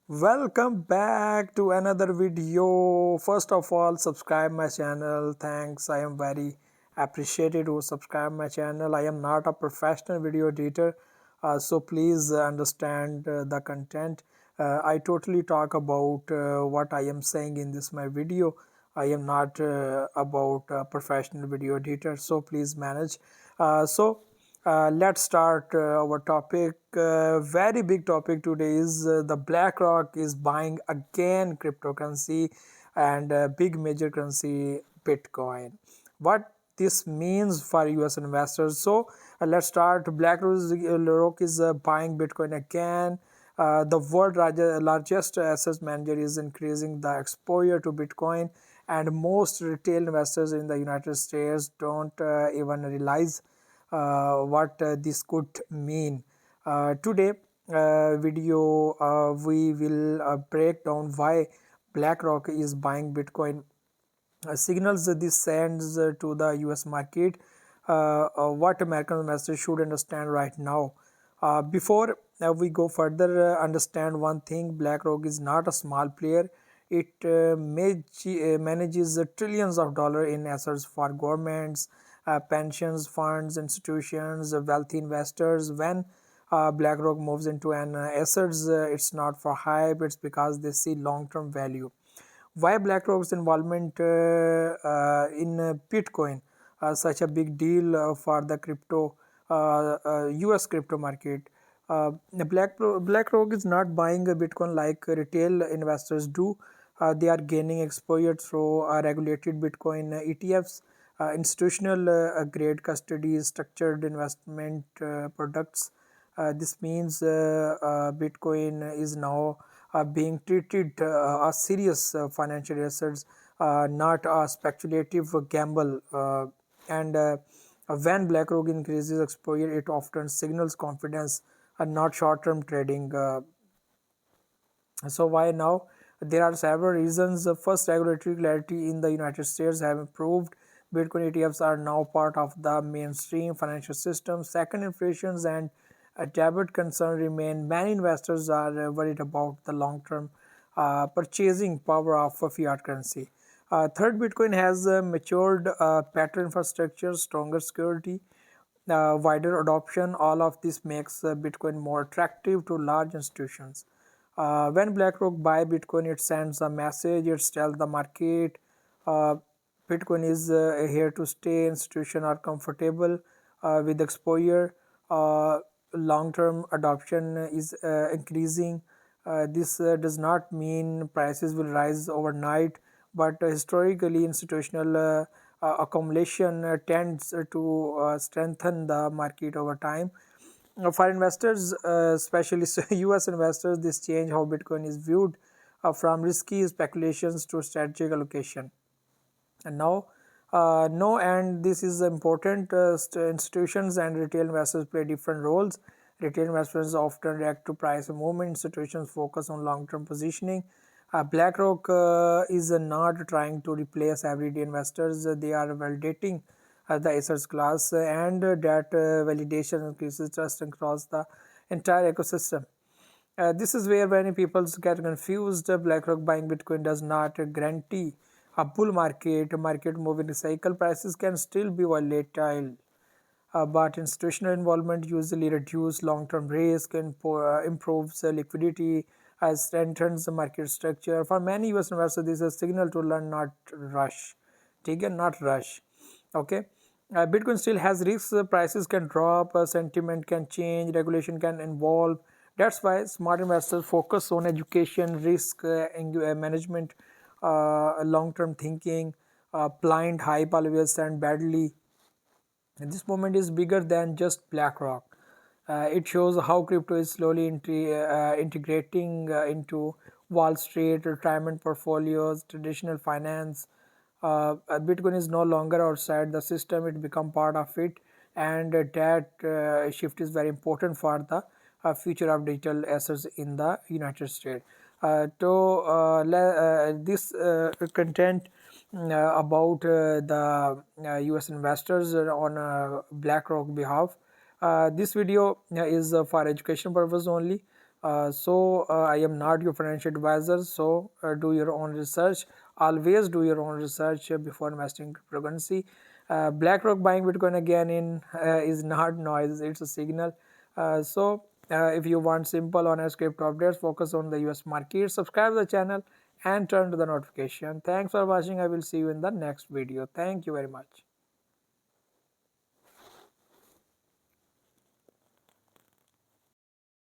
Welcome back to another video. First of all, subscribe my channel. Thanks. I am very appreciated who subscribe my channel. I am not a professional video editor, so please understand the content. I totally talk about what I am saying in this my video. I am not about a professional video editor, so please manage. Let's start our topic. Very big topic today is the BlackRock is buying again cryptocurrency and big major currency Bitcoin. What this means for US investors. Let's start. BlackRock is buying Bitcoin again. The world largest asset manager is increasing the exposure to Bitcoin, and most retail investors in the United States don't even realize what this could mean. Today video we will break down why BlackRock is buying Bitcoin, signals this sends to the US market, what American investors should understand right now. Before we go further, understand one thing: BlackRock is not a small player. It manages trillions of dollars in assets for governments, pensions funds, institutions, wealthy investors. When BlackRock moves into an assets, it's not for hype, it's because they see long-term value. Why BlackRock's involvement in Bitcoin such a big deal for the US crypto market? BlackRock is not buying a Bitcoin like retail investors do. They are gaining exposure through regulated Bitcoin ETFs, institutional grade custody, structured investment products. This means Bitcoin is now being treated as serious financial assets, not a speculative gamble. And when BlackRock increases exposure, it often signals confidence and not short-term trading. So why now? There are several reasons. First, regulatory clarity in the United States have improved. Bitcoin ETFs are now part of the mainstream financial system. Second, inflations and debit concern remain. Many investors are worried about the long-term purchasing power of fiat currency. Third, Bitcoin has matured better infrastructure, stronger security, wider adoption. All of this makes Bitcoin more attractive to large institutions. When BlackRock buy Bitcoin, it sends a message. It tells the market uh, Bitcoin is here to stay. Institutions are comfortable with exposure. Long-term adoption is increasing. This does not mean prices will rise overnight, but historically, institutional accumulation tends to strengthen the market over time. For investors, especially US investors, this change how Bitcoin is viewed, from risky speculations to strategic allocation. And now, no, and this is important. Institutions and retail investors play different roles. Retail investors often react to price movement. Institutions focus on long-term positioning. BlackRock is not trying to replace everyday investors. They are validating the assets class, and that validation increases trust across the entire ecosystem. This is where many people get confused. BlackRock buying Bitcoin does not guarantee a bull market. Market moving cycle prices can still be volatile, but institutional involvement usually reduces long-term risk and improves liquidity, strengthens the market structure. For many US investors, this is a signal to learn, not rush. Take it, not rush. Okay. Bitcoin still has risks. Prices can drop, sentiment can change, regulation can evolve. That's why smart investors focus on education, risk management, long-term thinking. Blind hype always end badly. And this moment is bigger than just BlackRock. It shows how crypto is slowly integrating into Wall Street, retirement portfolios, traditional finance. Bitcoin is no longer outside the system, it become part of it, and that shift is very important for the future of digital assets in the United States. This content about the US investors on BlackRock behalf. This video is for education purpose only. I am not your financial advisor. So do your own research. Always do your own research before investing in cryptocurrency. BlackRock buying Bitcoin again in is not noise; it's a signal. If you want simple, honest crypto updates, focus on the US market. Subscribe to the channel and turn to the notification. Thanks for watching. I will see you in the next video. Thank you very much.